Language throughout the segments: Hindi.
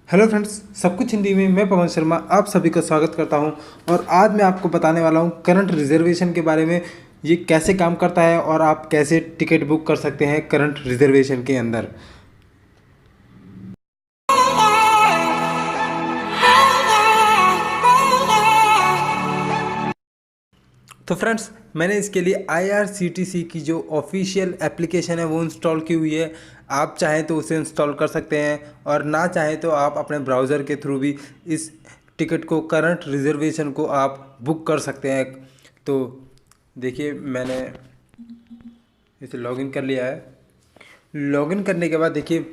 हेलो फ्रेंड्स, सब कुछ हिंदी में। मैं पवन शर्मा आप सभी का स्वागत करता हूं और आज मैं आपको बताने वाला हूं करंट रिजर्वेशन के बारे में। ये कैसे काम करता है और आप कैसे टिकट बुक कर सकते हैं करंट रिजर्वेशन के अंदर। तो फ्रेंड्स, मैंने इसके लिए IRCTC की जो ऑफिशियल एप्लीकेशन है वो इंस्टॉल की हुई है। आप चाहें तो उसे इंस्टॉल कर सकते हैं और ना चाहें तो आप अपने ब्राउज़र के थ्रू भी इस टिकट को, करंट रिजर्वेशन को आप बुक कर सकते हैं। तो देखिए, मैंने इसे लॉगिन कर लिया है। लॉगिन करने के बाद देखिए,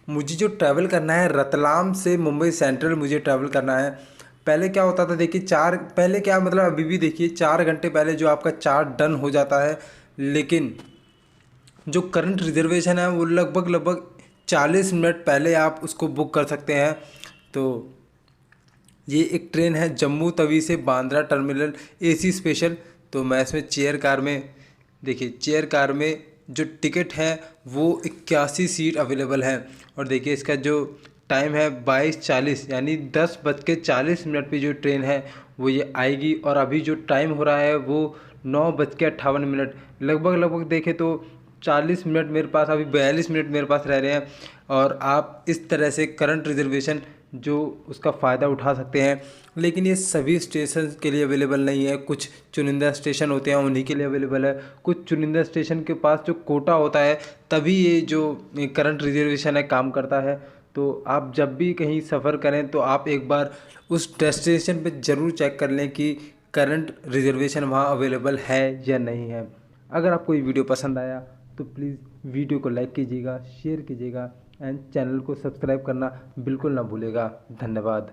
मुझे जो ट्रैवल करना है रतलाम से मुंबई सेंट्रल मुझे ट्रैवल करना है। पहले क्या होता था देखिए, पहले क्या मतलब अभी भी देखिए 4 घंटे पहले जो आपका चार्ट डन हो जाता है, लेकिन जो करंट रिजर्वेशन है वो लगभग लगभग 40 मिनट पहले आप उसको बुक कर सकते हैं। तो ये एक ट्रेन है जम्मू तवी से बांद्रा टर्मिनल, AC स्पेशल। तो मैं इसमें चेयर कार में, देखिए चेयर कार में जो टिकट है वो 81 सीट अवेलेबल है। और देखिए इसका जो टाइम है 22:40, यानी 10:40 पे जो ट्रेन है वो ये आएगी। और अभी जो टाइम हो रहा है वो 9:58। लगभग लगभग देखें तो 40 मिनट मेरे पास, अभी 42 मिनट मेरे पास रह रहे हैं। और आप इस तरह से करंट रिजर्वेशन जो उसका फ़ायदा उठा सकते हैं। लेकिन ये सभी स्टेशन के लिए अवेलेबल नहीं है, कुछ चुनिंदा स्टेशन होते हैं उन्हीं के लिए अवेलेबल है। कुछ चुनिंदा स्टेशन के पास जो कोटा होता है तभी ये जो करंट रिजर्वेशन है काम करता है। तो आप जब भी कहीं सफ़र करें तो आप एक बार उस डेस्टिनेशन पे ज़रूर चेक कर लें कि करंट रिजर्वेशन वहाँ अवेलेबल है या नहीं है। अगर आपको ये वीडियो पसंद आया तो प्लीज़ वीडियो को लाइक कीजिएगा, शेयर कीजिएगा एंड चैनल को सब्सक्राइब करना बिल्कुल ना भूलेगा। धन्यवाद।